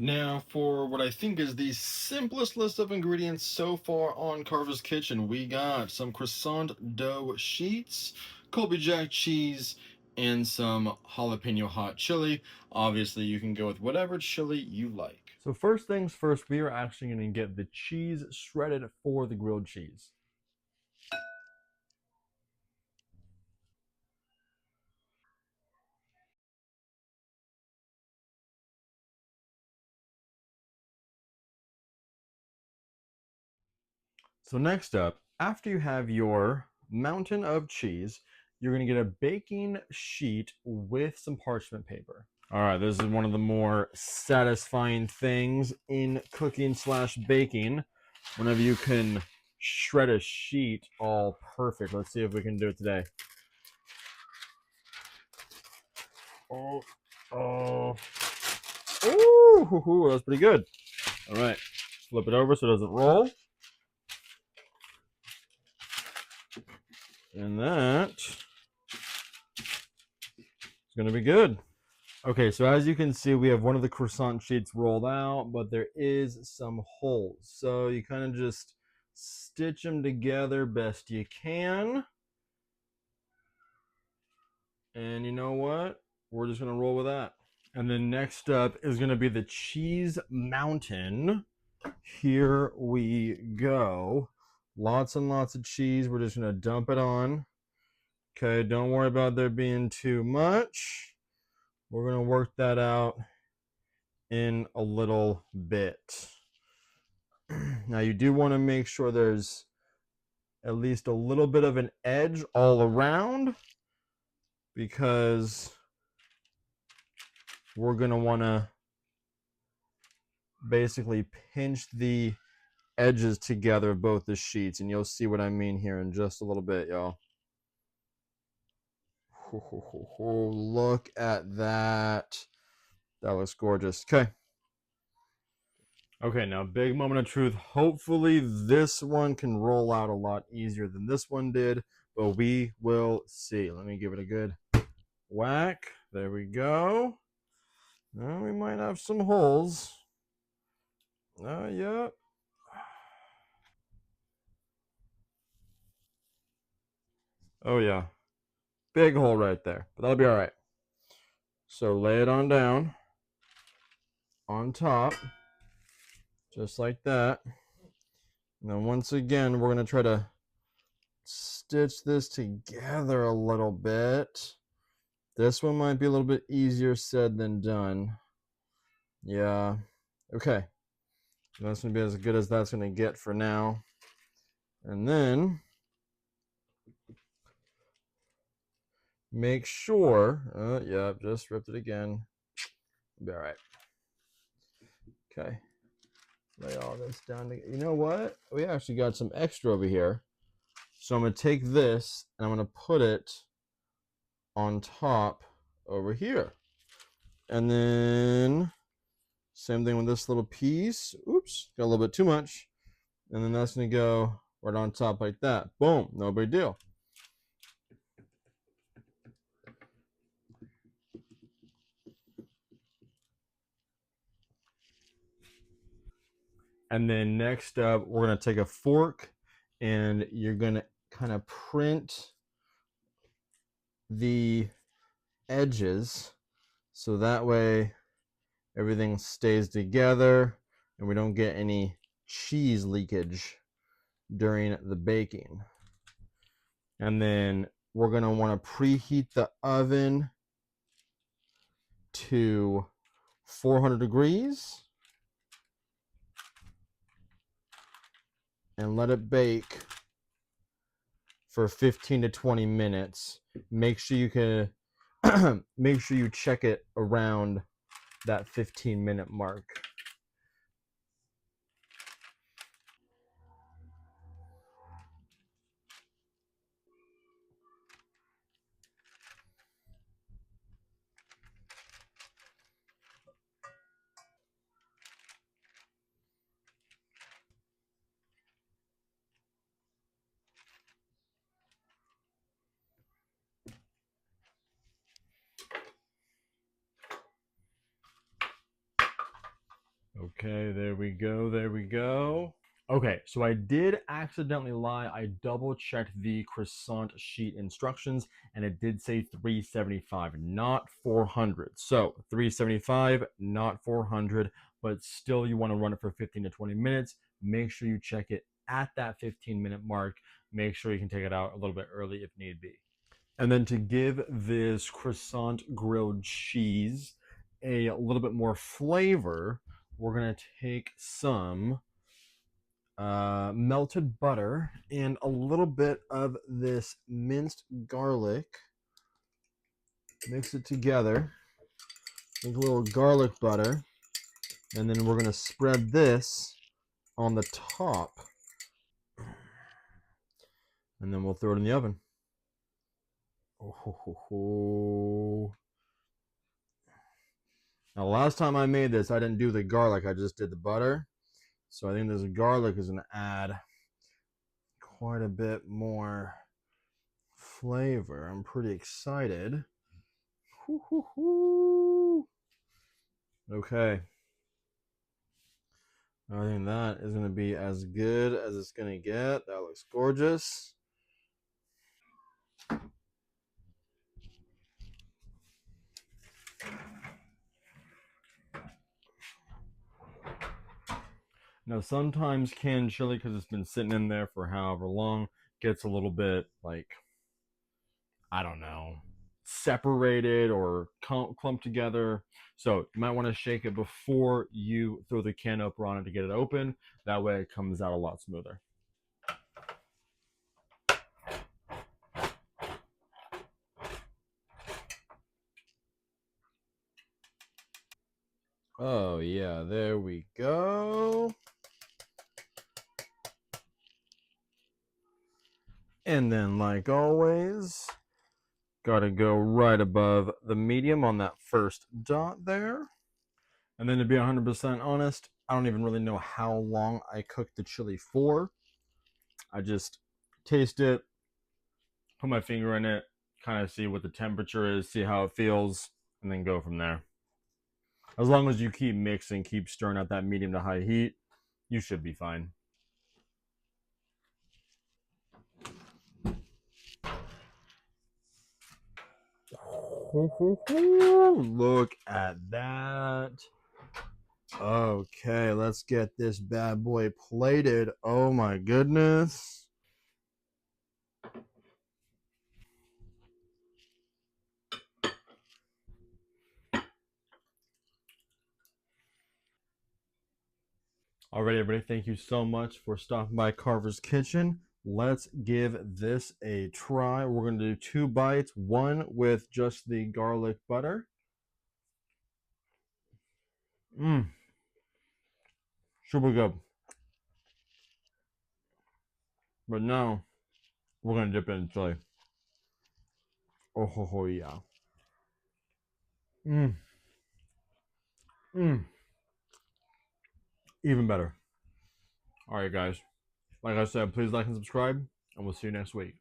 Now, for what I think is the simplest list of ingredients so far on Carver's Kitchen, we got some croissant dough sheets, Colby Jack cheese, and some jalapeno hot chili. Obviously, you can go with whatever chili you like. So first things first, we are actually going to get the cheese shredded for the grilled cheese. So next up, after you have your mountain of cheese, you're going to get a baking sheet with some parchment paper. All right, this is one of the more satisfying things in cooking slash baking. Whenever you can shred a sheet all perfect. Let's see if we can do it today. Oh, oh, ooh, that's pretty good. All right, flip it over so it doesn't roll. And that is going to be good. Okay, so as you can see, we have one of the croissant sheets rolled out, but there is some holes. So you kind of just stitch them together best you can. And you know what? We're just going to roll with that. And then next up is going to be the cheese mountain. Here we go. Lots and lots of cheese. We're just going to dump it on. Okay, don't worry about there being too much. We're going to work that out in a little bit. Now you do want to make sure there's at least a little bit of an edge all around, because we're going to want to basically pinch the edges together of both the sheets, and you'll see what I mean here in just a little bit, y'all. Look at that. That looks gorgeous. Okay, now big moment of truth. Hopefully this one can roll out a lot easier than this one did, but we will see. Let me give it a good whack. There we go. Now we might have some holes. Yeah. Oh yeah. Big hole right there, but that'll be all right. So lay it on down on top, just like that. And then once again, we're going to try to stitch this together a little bit. This one might be a little bit easier said than done. Yeah. Okay. That's going to be as good as that's going to get for now. And then make sure, yeah, just ripped it again. Be all right. Okay. Lay all this down together. You know what? We actually got some extra over here. So I'm going to take this and I'm going to put it on top over here. And then same thing with this little piece. Oops, got a little bit too much. And then that's going to go right on top like that. Boom, no big deal. And then next up, we're going to take a fork and you're going to kind of print the edges so that way everything stays together and we don't get any cheese leakage during the baking. And then we're going to want to preheat the oven to 400 degrees and let it bake for 15 to 20 minutes. Make sure you can make sure you check it around that 15-minute mark. Okay, there we go. There we go. Okay, so I did accidentally lie. I double checked the croissant sheet instructions and it did say 375, not 400. So 375, not 400, but still you want to run it for 15 to 20 minutes. Make sure you check it at that 15-minute mark. Make sure you can take it out a little bit early if need be. And then to give this croissant grilled cheese a little bit more flavor, we're going to take some melted butter and a little bit of this minced garlic. Mix it together. Make a little garlic butter. And then we're going to spread this on the top. And then we'll throw it in the oven. Oh. Now, last time I made this, I didn't do the garlic. I just did the butter. So I think this garlic is going to add quite a bit more flavor. I'm pretty excited. Okay. I think that is going to be as good as it's going to get. That looks gorgeous. Now, sometimes canned chili, because it's been sitting in there for however long, gets a little bit like, I don't know, separated or clumped together. So you might want to shake it before you throw the can opener on it to get it open. That way it comes out a lot smoother. Oh yeah, there we go. And then, like always, gotta go right above the medium on that first dot there. And then to be 100% honest, I don't even really know how long I cooked the chili for. I just taste it, put my finger in it, kind of see what the temperature is, see how it feels, and then go from there. As long as you keep mixing, keep stirring at that medium to high heat, you should be fine. Look at that. Okay, let's get this bad boy plated. Oh my goodness. Alright, everybody, thank you so much for stopping by Carver's Kitchen. Let's give this a try. We're going to do 2 bites, one with just the garlic butter. Super good. But now, we're going to dip it in chili. Oh, yeah. Even better. Alright, guys. Like I said, please like and subscribe, and we'll see you next week.